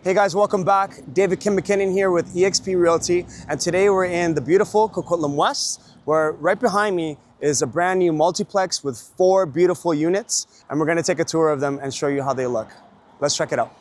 Hey guys, welcome back. David Kim-MacKinnon here with eXp Realty, and today we're in the beautiful Coquitlam West, where right behind me is a brand new multiplex with 4 beautiful units, and we're gonna take a tour of them and show you how they look. Let's check it out.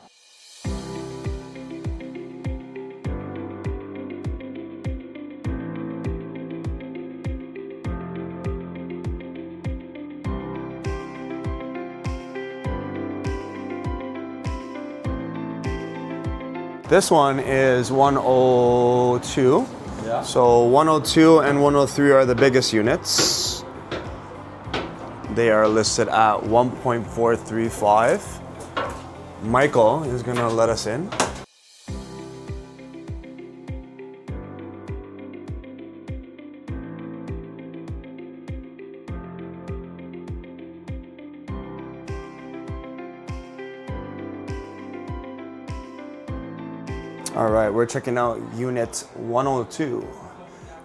This one is 102. Yeah. So 102 and 103 are the biggest units. They are listed at 1.435. Michael is gonna let us in. All right, we're checking out unit 102,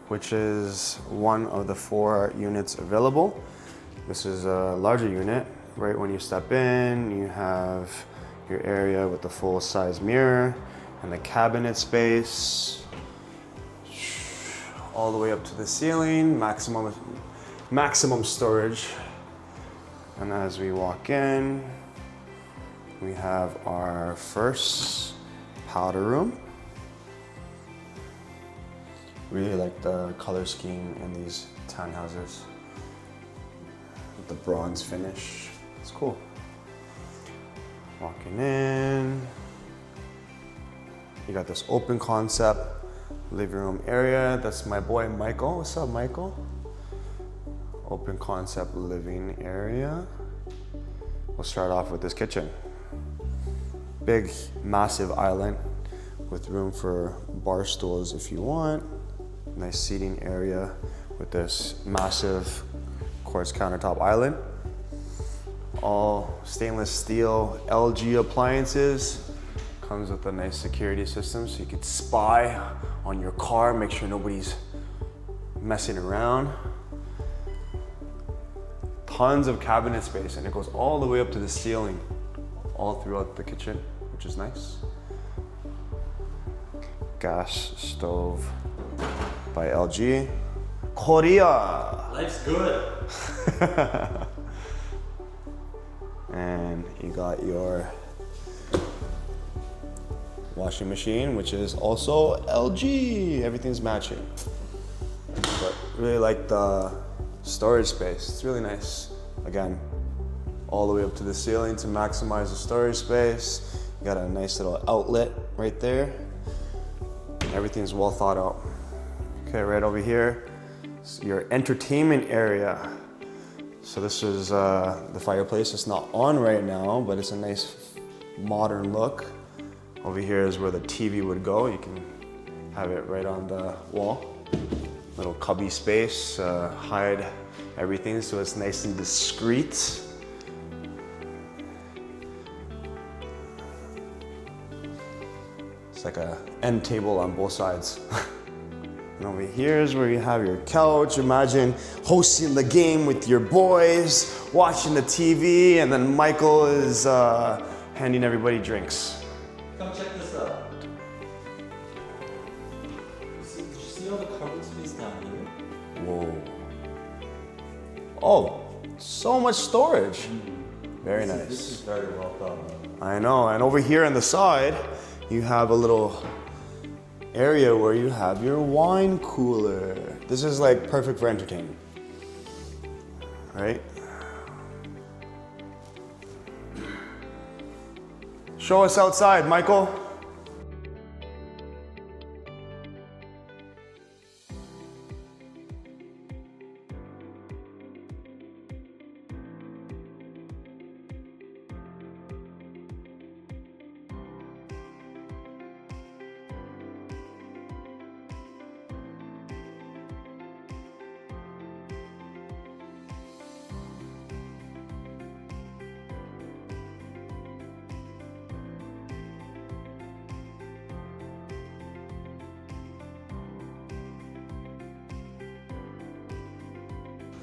which is one of the 4 units available. This is a larger unit. Right when you step in, you have your area with the full-size mirror and the cabinet space, all the way up to the ceiling, maximum storage. And as we walk in, we have our first powder room. Really like the color scheme in these townhouses with the bronze finish. It's cool. Walking in, you got this open concept living room area. That's my boy Michael. What's up, Michael? Open concept living area. We'll start off with this kitchen. Big, massive island with room for bar stools if you want. Nice seating area with this massive quartz countertop island. All stainless steel LG appliances. Comes with a nice security system so you could spy on your car, make sure nobody's messing around. Tons of cabinet space, and it goes all the way up to the ceiling, all throughout the kitchen, which is nice. Gas stove by LG. Korea! Life's good. And you got your washing machine, which is also LG. Everything's matching. But really like the storage space. It's really nice. Again, all the way up to the ceiling to maximize the storage space. You got a nice little outlet right there. Everything's well thought out. Okay, right over here is your entertainment area. So this is the fireplace. It's not on right now, but it's a nice modern look. Over here is where the TV would go. You can have it right on the wall. Little cubby space, hide everything so it's nice and discreet. It's like a end table on both sides. And over here is where you have your couch. Imagine hosting the game with your boys, watching the TV, and then Michael is handing everybody drinks. Come check this out. Did you see all the carbon space down here? Whoa. Oh, so much storage. Very nice. This is very well thought. I know, and over here on the side, you have a little area where you have your wine cooler. This is like perfect for entertaining, right? Show us outside, Michael.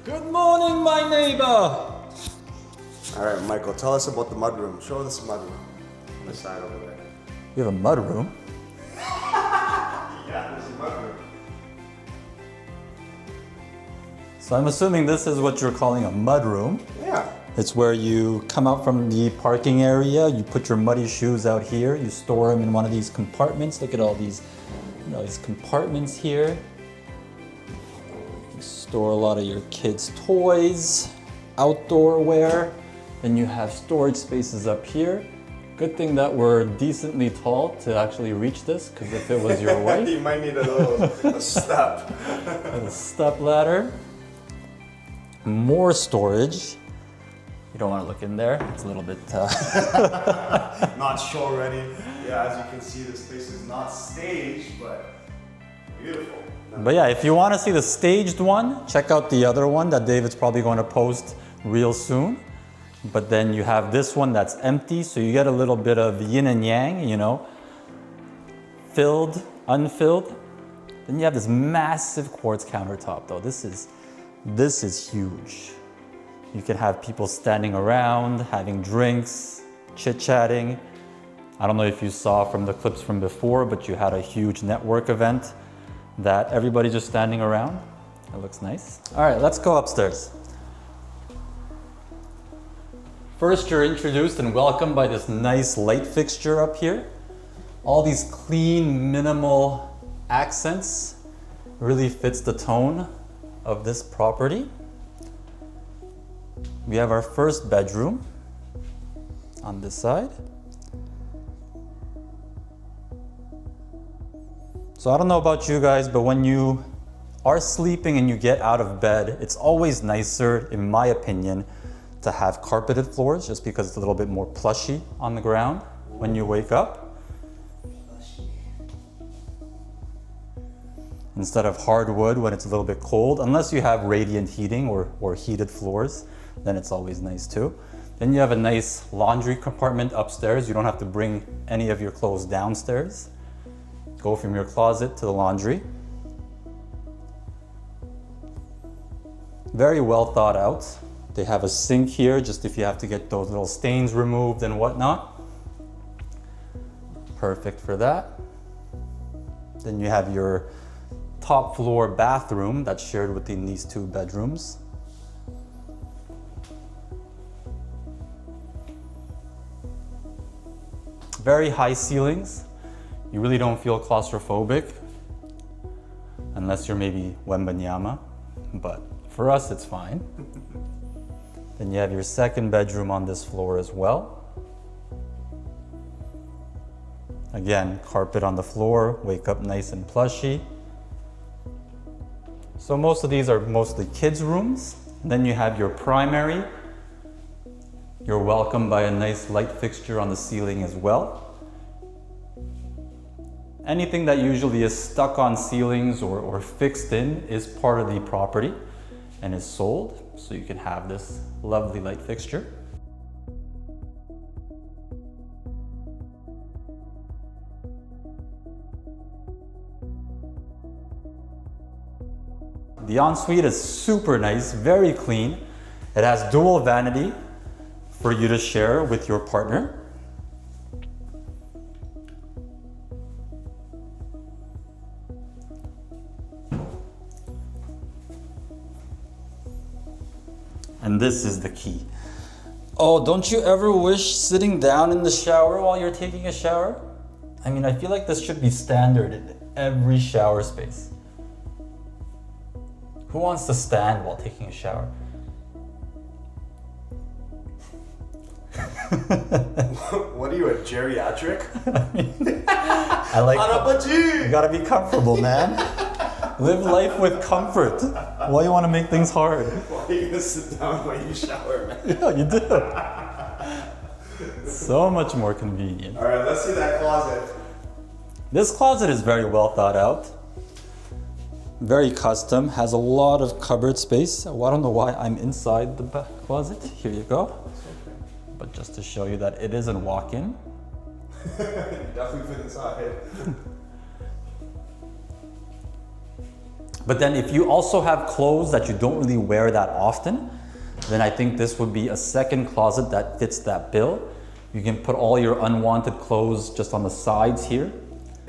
Good morning, my neighbor. All right, Michael, tell us about the mudroom. Show us the mudroom on the side over there. You have a mudroom. Yeah, there's a mudroom. So I'm assuming this is what you're calling a mudroom. Yeah. It's where you come out from the parking area, you put your muddy shoes out here, you store them in one of these compartments. Look at all these, these compartments here. You store a lot of your kids' toys, outdoor wear. Then you have storage spaces up here. Good thing that we're decently tall to actually reach this, because if it was your wife, you might need a step. a step ladder. More storage. You don't want to look in there. It's a little bit... Not show ready. Yeah, as you can see, this place is not staged, but beautiful. But yeah, if you want to see the staged one, check out the other one that David's probably going to post real soon. But then you have this one that's empty, so you get a little bit of yin and yang, filled, unfilled. Then you have this massive quartz countertop though. This is huge. You can have people standing around, having drinks, chit-chatting. I don't know if you saw from the clips from before, but you had a huge network event that everybody's just standing around. That looks nice. All right, let's go upstairs. First, you're introduced and welcomed by this nice light fixture up here. All these clean, minimal accents really fits the tone of this property. We have our first bedroom on this side. So I don't know about you guys, but when you are sleeping and you get out of bed, it's always nicer, in my opinion, to have carpeted floors, just because it's a little bit more plushy on the ground when you wake up. Instead of hardwood when it's a little bit cold, unless you have radiant heating or heated floors, then it's always nice too. Then you have a nice laundry compartment upstairs. You don't have to bring any of your clothes downstairs. Go from your closet to the laundry. Very well thought out. They have a sink here, just if you have to get those little stains removed and whatnot. Perfect for that. Then you have your top floor bathroom that's shared within these two bedrooms. Very high ceilings. You really don't feel claustrophobic, unless you're maybe Wembanyama, but for us it's fine. Then you have your second bedroom on this floor as well. Again, carpet on the floor, wake up nice and plushy. So most of these are mostly kids' rooms. Then you have your primary. You're welcomed by a nice light fixture on the ceiling as well. Anything that usually is stuck on ceilings or fixed in is part of the property and is sold. So you can have this lovely light fixture. The ensuite is super nice, very clean. It has dual vanity for you to share with your partner. And this is the key. Oh, don't you ever wish sitting down in the shower while you're taking a shower? I mean, I feel like this should be standard in every shower space. Who wants to stand while taking a shower? What are you, a geriatric? I like. You gotta be comfortable, man. Live life with comfort. Why you want to make things hard? Why are you gonna sit down while you shower, man? Yeah, you do. So much more convenient. All right, let's see that closet. This closet is very well thought out. Very custom, has a lot of cupboard space. Well, I don't know why I'm inside the closet. Here you go. Okay. But just to show you that it is a walk-in. Definitely fit inside. But then if you also have clothes that you don't really wear that often, then I think this would be a second closet that fits that bill. You can put all your unwanted clothes just on the sides here.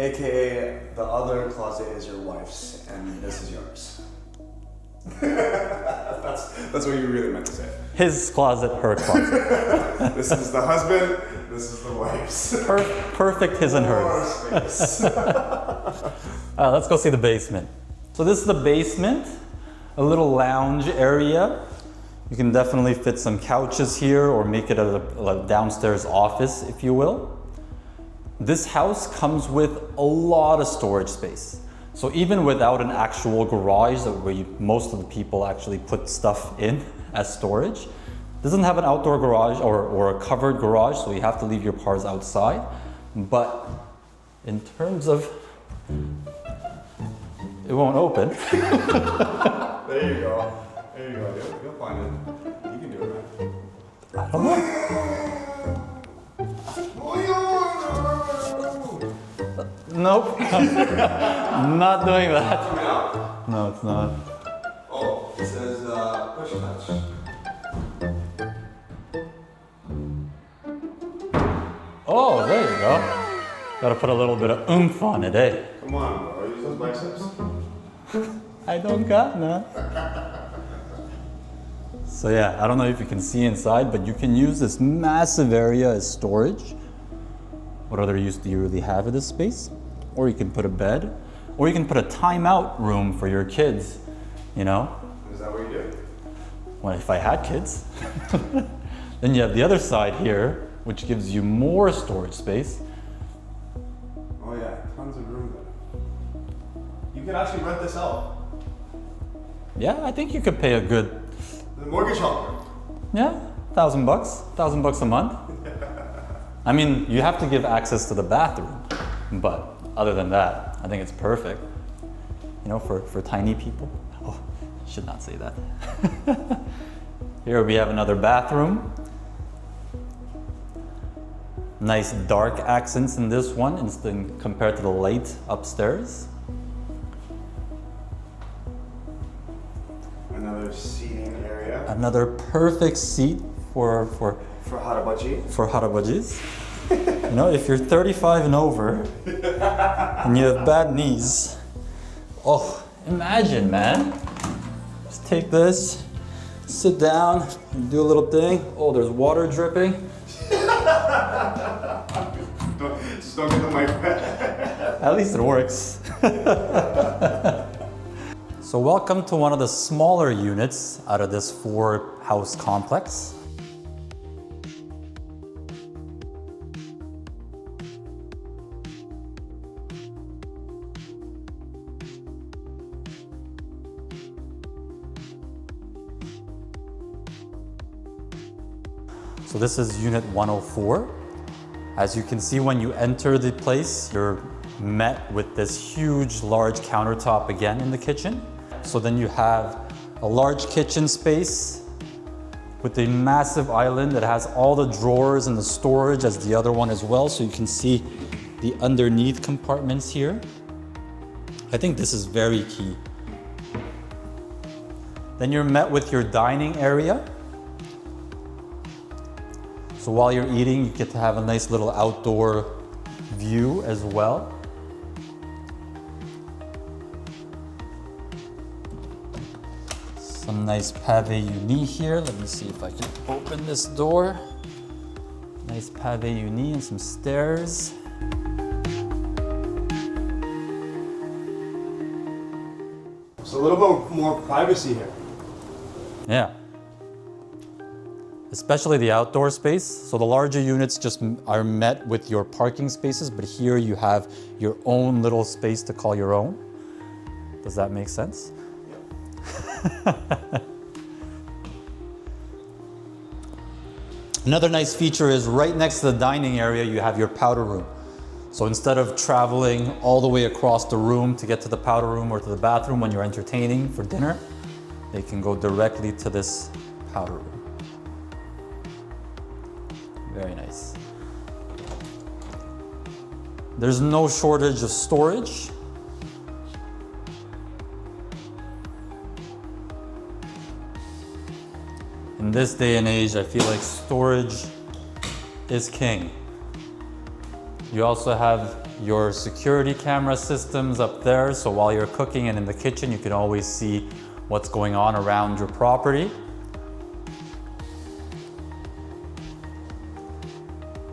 AKA the other closet is your wife's and this is yours. that's what you really meant to say. His closet, her closet. This is the husband, this is the wife's. Perfect his and More hers. space. Let's go see the basement. So this is the basement, a little lounge area. You can definitely fit some couches here or make it a downstairs office, if you will. This house comes with a lot of storage space. So even without an actual garage where most of the people actually put stuff in as storage, it doesn't have an outdoor garage or a covered garage, so you have to leave your cars outside. But in terms of, it won't open. There you go. There you go. You'll find it. You can do it, man. I don't know. Nope. Not doing that. Coming out? No, it's not. Oh, it says push touch. Oh, there you go. Gotta put a little bit of oomph on it, eh? Come on, bro. Use those biceps. I don't got none. So yeah, I don't know if you can see inside, but you can use this massive area as storage. What other use do you really have of this space? Or you can put a bed, or you can put a timeout room for your kids, you know? Is that what you do? Well, if I had kids. Then you have the other side here, which gives you more storage space. Oh yeah, tons of room there. You could actually rent this out. Yeah, I think you could pay a good, The mortgage helper. yeah, $1,000 a month. I mean, you have to give access to the bathroom, but other than that, I think it's perfect. You know, for tiny people. Oh, should not say that. Here we have another bathroom. Nice dark accents in this one instead compared to the light upstairs. Another seating area. Another perfect seat for harabaji. harabajis. You know, if you're 35 and over and you have bad knees, oh, imagine, man. Just take this, sit down, and do a little thing. Oh, there's water dripping. Just don't get the mic wet. At least it works. So welcome to one of the smaller units out of this 4-house complex. So this is unit 104. As you can see, when you enter the place, you're met with this huge, large countertop again in the kitchen. So then you have a large kitchen space with a massive island that has all the drawers and the storage as the other one as well. So you can see the underneath compartments here. I think this is very key. Then you're met with your dining area. So while you're eating, you get to have a nice little outdoor view as well. Some nice pave uni here. Let me see if I can open this door. Nice pave uni and some stairs. So a little bit more privacy here. Yeah. Especially the outdoor space. So the larger units just are met with your parking spaces, but here you have your own little space to call your own. Does that make sense? Another nice feature is right next to the dining area, you have your powder room. So instead of traveling all the way across the room to get to the powder room or to the bathroom when you're entertaining for dinner, they can go directly to this powder room. Very nice. There's no shortage of storage. In this day and age, I feel like storage is king. You also have your security camera systems up there, so while you're cooking and in the kitchen, you can always see what's going on around your property.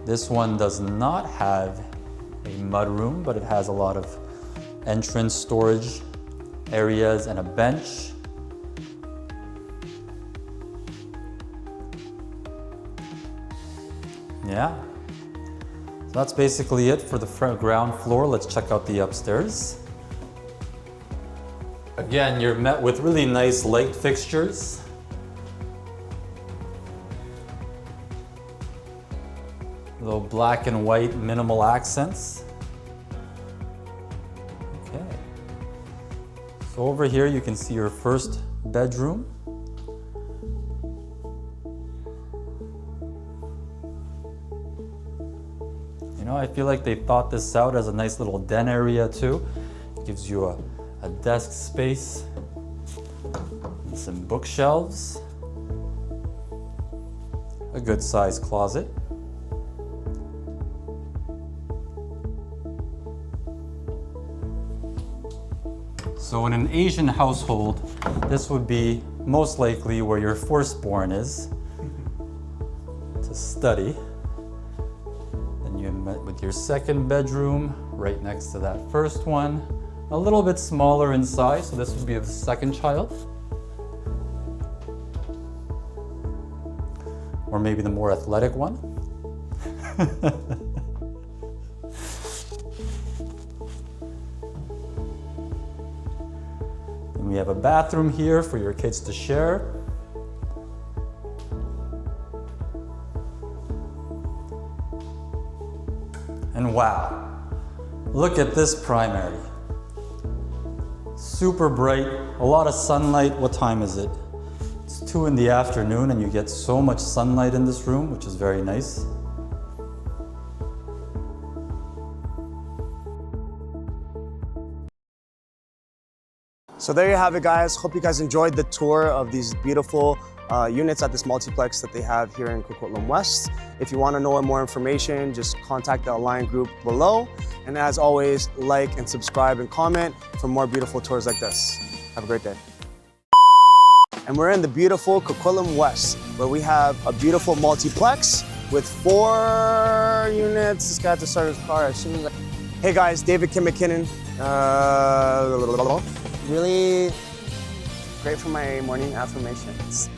This one does not have a mudroom, but it has a lot of entrance storage areas and a bench. Yeah. So that's basically it for the ground floor. Let's check out the upstairs. Again, you're met with really nice light fixtures. Little black and white minimal accents. Okay. So over here you can see your first bedroom. You know, I feel like they thought this out as a nice little den area too. It gives you a desk space and some bookshelves. A good sized closet. So in an Asian household, this would be most likely where your firstborn is to study. Then you met with your second bedroom right next to that first one. A little bit smaller in size, so this would be the second child. Or maybe the more athletic one. We have a bathroom here for your kids to share. And wow, look at this primary. Super bright, a lot of sunlight. What time is it? It's 2 in the afternoon and you get so much sunlight in this room, which is very nice. So there you have it, guys. Hope you guys enjoyed the tour of these beautiful units at this multiplex that they have here in Coquitlam West. If you want to know more information, just contact the Align group below. And as always, like and subscribe and comment for more beautiful tours like this. Have a great day. And we're in the beautiful Coquitlam West, where we have a beautiful multiplex with 4 units. This guy had to start his car as soon as Hey guys, David Kim-MacKinnon. Really great for my morning affirmations.